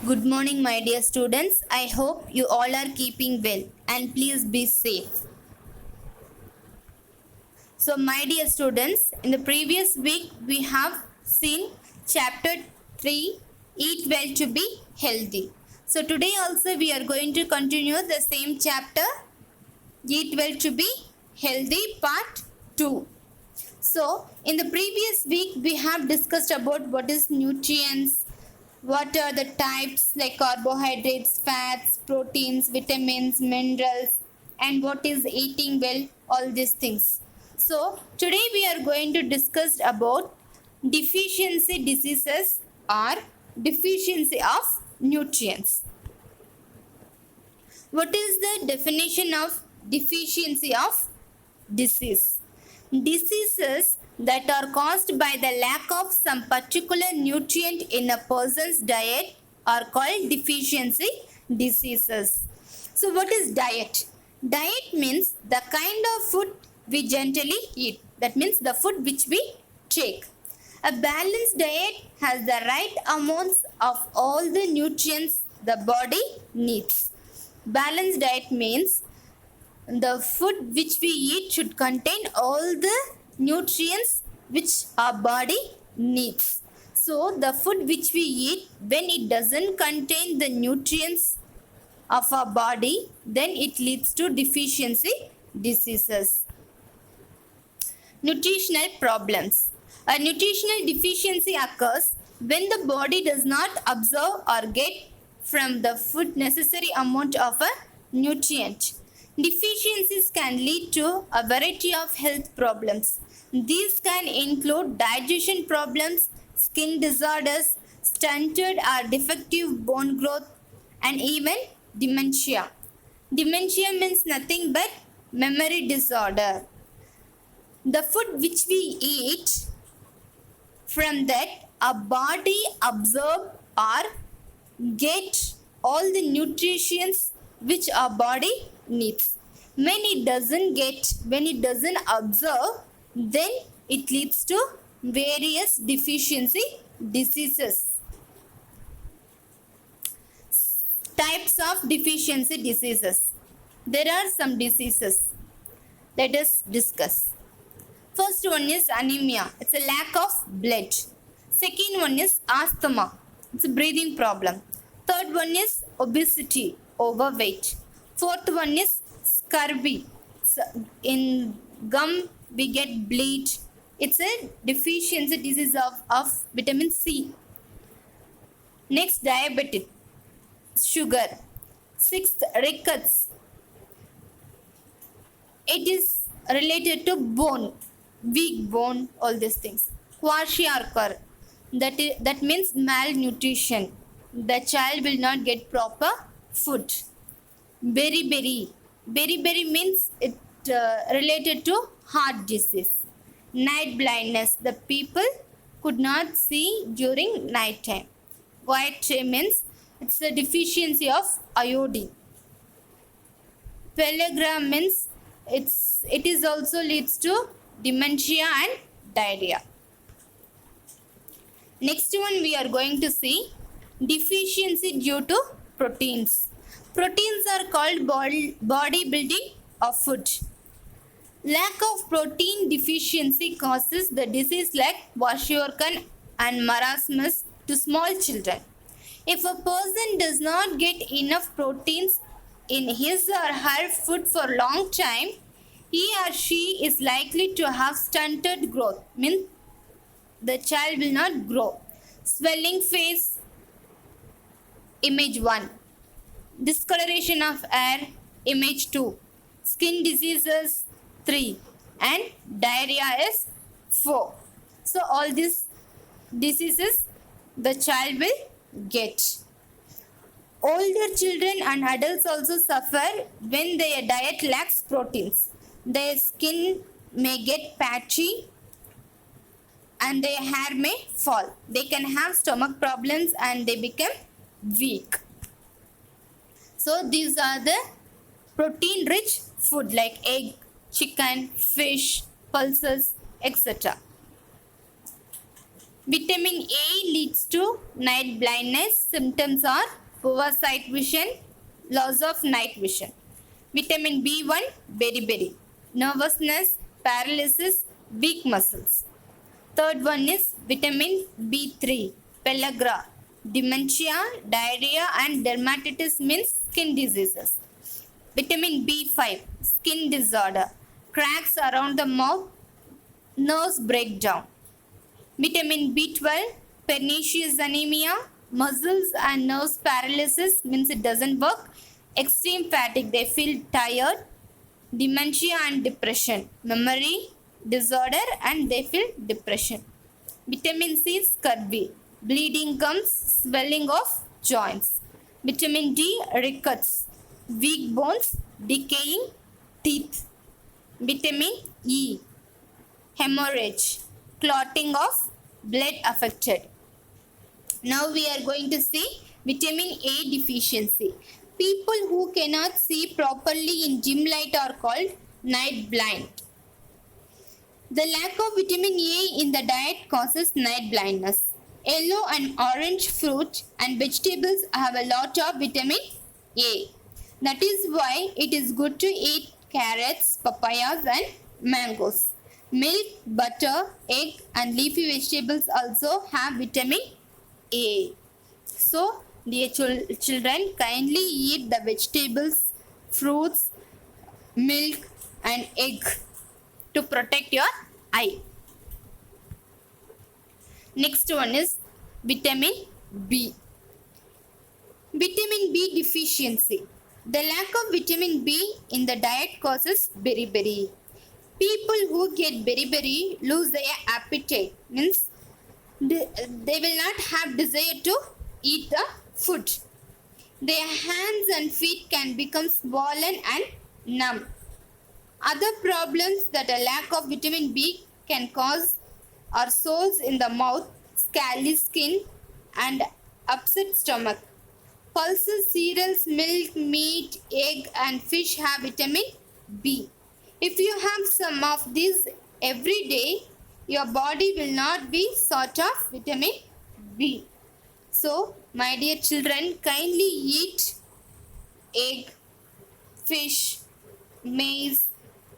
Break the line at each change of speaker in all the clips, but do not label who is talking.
Good morning, my dear students. I hope you all are keeping well and please be safe. So, my dear students, in the previous week we have seen chapter 3 Eat Well to Be Healthy. So, today also we are going to continue the same chapter Eat Well to Be Healthy Part 2. So, in the previous week we have discussed about what is nutrients, what are the types like carbohydrates, fats, proteins, vitamins, minerals, and what is eating well, all these things. So today we are going to discuss about deficiency diseases or deficiency of nutrients. What is the definition of deficiency of disease? Diseases that are caused by the lack of some particular nutrient in a person's diet are called deficiency diseases. So what is diet? Diet means the kind of food we generally eat. That means the food which we take. A balanced diet has the right amounts of all the nutrients the body needs. Balanced diet means the food which we eat should contain all the nutrients which our body needs. So the food which we eat, when it doesn't contain the nutrients of our body, then it leads to deficiency diseases. Nutritional problems. A nutritional deficiency occurs when the body does not absorb or get from the food necessary amount of a nutrient. Deficiencies can lead to a variety of health problems. These can include digestion problems, skin disorders, stunted or defective bone growth, and even dementia. Dementia means nothing but memory disorder. The food which we eat, from that our body absorb or get all the nutrients which our body needs. When it doesn't absorb, then it leads to various deficiency diseases. Types of deficiency diseases. There are some diseases. Let us discuss. First one is anemia. It's a lack of blood. Second one is asthma. It's a breathing problem. Third one is obesity, overweight. Fourth one is scurvy. So in gum we get bleed. It's a deficiency disease of vitamin C. Next, diabetes, sugar. Sixth, rickets. It is related to bone, weak bone, all these things. Kwashiorkor, that means malnutrition. The child will not get proper food. Beriberi, beriberi means it related to heart disease. Night blindness, the people could not see during night time. White means it's a deficiency of iodine. Pellagra means it is also leads to dementia and diarrhea. Next one we are going to see deficiency due to proteins. Proteins are called body building of food. Lack of protein deficiency causes the disease like kwashiorkor and marasmus to small children. If a person does not get enough proteins in his or her food for a long time, he or she is likely to have stunted growth, means the child will not grow. Swelling face, image 1. Discoloration of hair, image 2. Skin diseases, 3. And diarrhea is 4. So all these diseases the child will get. Older children and adults also suffer when their diet lacks proteins. Their skin may get patchy and their hair may fall. They can have stomach problems and they become weak. So these are the protein rich food like egg, chicken, fish, pulses, etc. Vitamin A leads to night blindness. Symptoms are poor sight vision, loss of night vision. Vitamin B1, beriberi, nervousness, paralysis, weak muscles. Third one is vitamin B3, pellagra, dementia, diarrhea and dermatitis means skin diseases. Vitamin B5, skin disorder, cracks around the mouth, nerves breakdown. Vitamin B12, pernicious anemia, muscles and nerves paralysis means it doesn't work. Extreme fatigue, they feel tired. Dementia and depression, memory disorder and they feel depression. Vitamin C, scurvy, bleeding gums, swelling of joints. Vitamin D, rickets, weak bones, decaying teeth. Vitamin E, hemorrhage, clotting of blood affected. Now we are going to see vitamin A deficiency. People who cannot see properly in dim light are called night blind. The lack of vitamin A in the diet causes night blindness. Yellow and orange fruit and vegetables have a lot of vitamin A. That is why it is good to eat carrots, papayas and mangoes. Milk, butter, egg and leafy vegetables also have vitamin A. So, dear children, kindly eat the vegetables, fruits, milk and egg to protect your eye. Next one is vitamin B. Vitamin B deficiency. The lack of vitamin B in the diet causes beriberi. People who get beriberi lose their appetite, means they will not have desire to eat the food. Their hands and feet can become swollen and numb. Other problems that a lack of vitamin B can cause are sores in the mouth, scaly skin and upset stomach. Pulses, cereals, milk, meat, egg and fish have vitamin B. If you have some of these every day, your body will not be short of vitamin B. So, my dear children, kindly eat egg, fish, maize,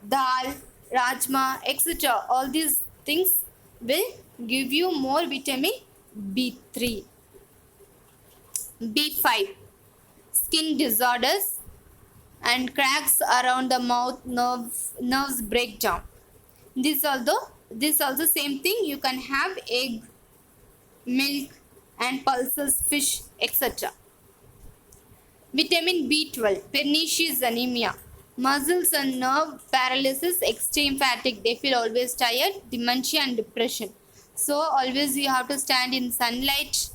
dal, rajma, etc. All these things will give you more vitamin B3. B5, skin disorders and cracks around the mouth, nerves breakdown. This also same thing. You can have egg, milk and pulses, fish, etc. Vitamin B12, pernicious anemia, muscles and nerve paralysis, extreme fatigue, they feel always tired, dementia and depression. So always you have to stand in sunlight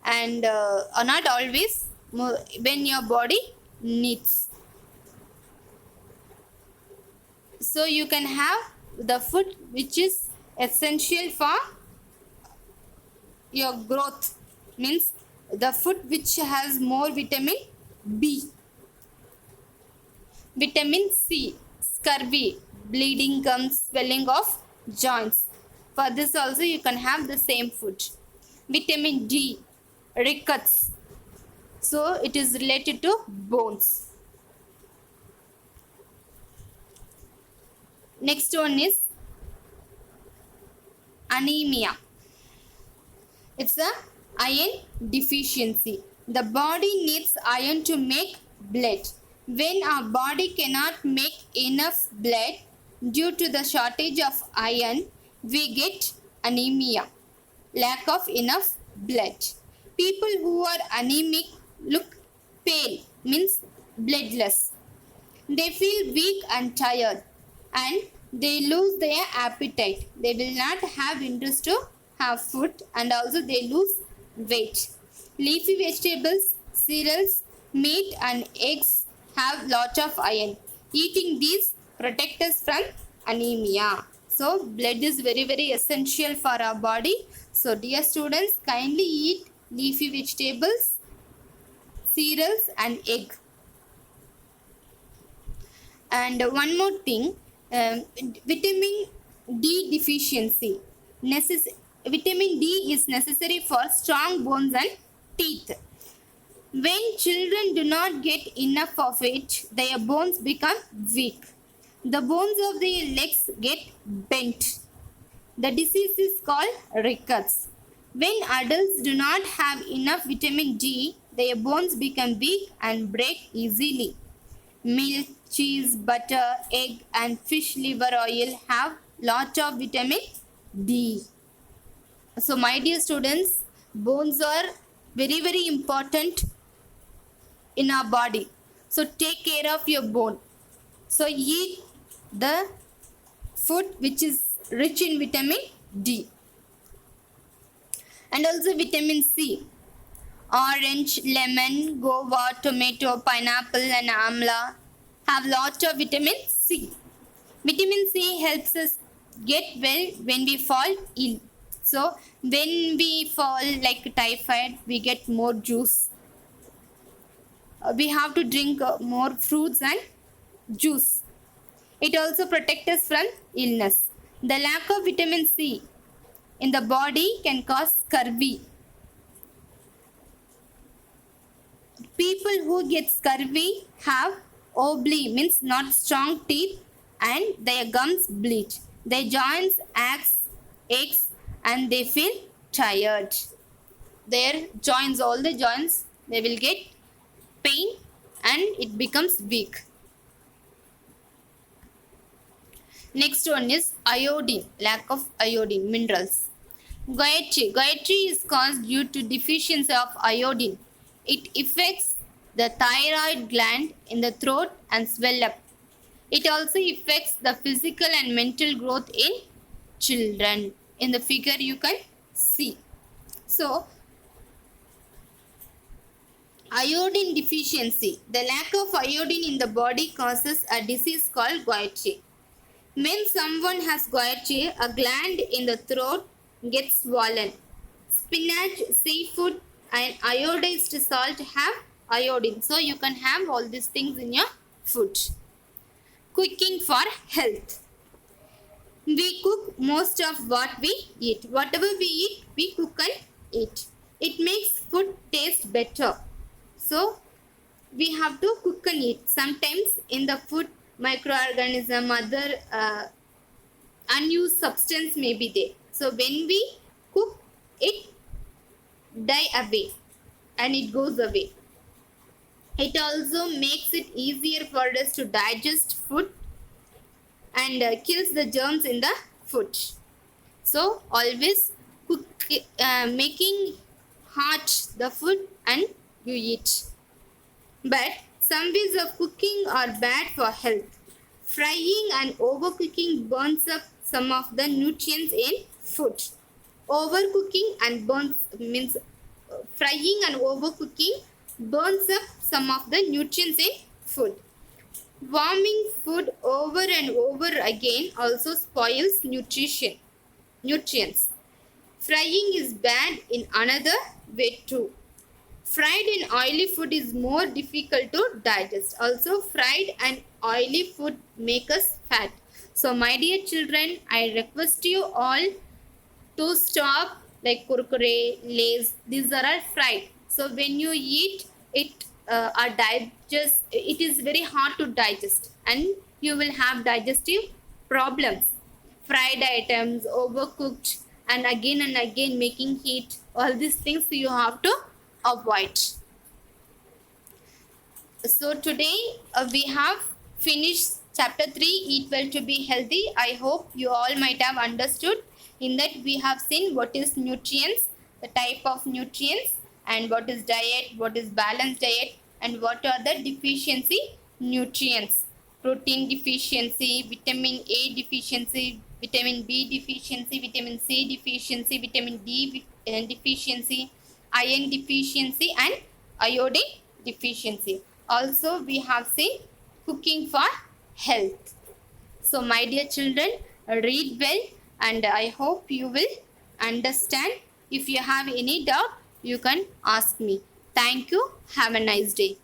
and or not always, when your body needs. So you can have the food which is essential for your growth, means the food which has more vitamin B. Vitamin C, scurvy, bleeding gums, swelling of joints. For this also you can have the same food. Vitamin D, rickets, so it is related to bones. Next one is anemia. It's a iron deficiency. The body needs iron to make blood. When our body cannot make enough blood due to the shortage of iron, we get anemia, lack of enough blood. People who are anemic look pale, means bloodless. They feel weak and tired and they lose their appetite. They will not have interest to have food and also they lose weight. Leafy vegetables, cereals, meat and eggs have lot of iron. Eating these protect us from anemia. So blood is very essential for our body. So dear students, kindly eat leafy vegetables, cereals and egg. And one more thing, vitamin D deficiency. vitamin D is necessary for strong bones and teeth. When children do not get enough of it, their bones become weak. The bones of their legs get bent. The disease is called rickets. When adults do not have enough vitamin D, their bones become weak and break easily. Milk, cheese, butter, egg and fish liver oil have lot of vitamin D. So my dear students, bones are very important in our body. So take care of your bone. So eat the food which is rich in vitamin D. And also vitamin C. Orange, lemon, guava, tomato, pineapple and amla have lot of vitamin C. Vitamin C helps us get well when we fall ill. So when we fall like typhoid, we get more juice. We have to drink more fruits and juice. It also protects us from illness. The lack of vitamin C in the body can cause scurvy. People who get scurvy have obli, means not strong teeth, and their gums bleed. Their joints aches and they feel tired. Their joints, all the joints, they will get pain and it becomes weak. Next one is iodine, lack of iodine, minerals. Gayatri is caused due to deficiency of iodine. It affects the thyroid gland in the throat and swell up. It also affects the physical and mental growth in children. In the figure you can see. So, iodine deficiency. The lack of iodine in the body causes a disease called Gayatri. When someone has Gayatri, a gland in the throat gets swollen. Spinach, seafood and iodized salt have iodine. So you can have all these things in your food. Cooking for health. We cook most of what we eat. Whatever we eat, we cook and eat. It makes food taste better. So we have to cook and eat. Sometimes in the food, microorganism, other unused substance may be there. So when we cook, it die away and it goes away. It also makes it easier for us to digest food and kills the germs in the food. So always cook, making hot the food and you eat. But some ways of cooking are bad for health. Frying and overcooking burns up some of the nutrients in food. Overcooking and burns means frying and overcooking burns up some of the nutrients in food. Warming food over and over again also spoils nutrients. Frying is bad in another way too. Fried and oily food is more difficult to digest. Also, fried and oily food make us fat. So, my dear children, I request you all to stop like kurkure, lays. These are all fried. So, when you eat it, it is very hard to digest, and you will have digestive problems. Fried items, overcooked, and again making heat. All these things you have to avoid. So today we have finished chapter 3, Eat Well to Be Healthy. I hope you all might have understood. In that we have seen what is nutrients, the type of nutrients, and what is diet, what is balanced diet, and what are the deficiency nutrients. Protein deficiency, vitamin A deficiency, vitamin B deficiency, vitamin C deficiency, vitamin D deficiency, iron deficiency and iodine deficiency. Also we have seen cooking for health. So my dear children, read well and I hope you will understand. If you have any doubt, you can ask me. Thank you. Have a nice day.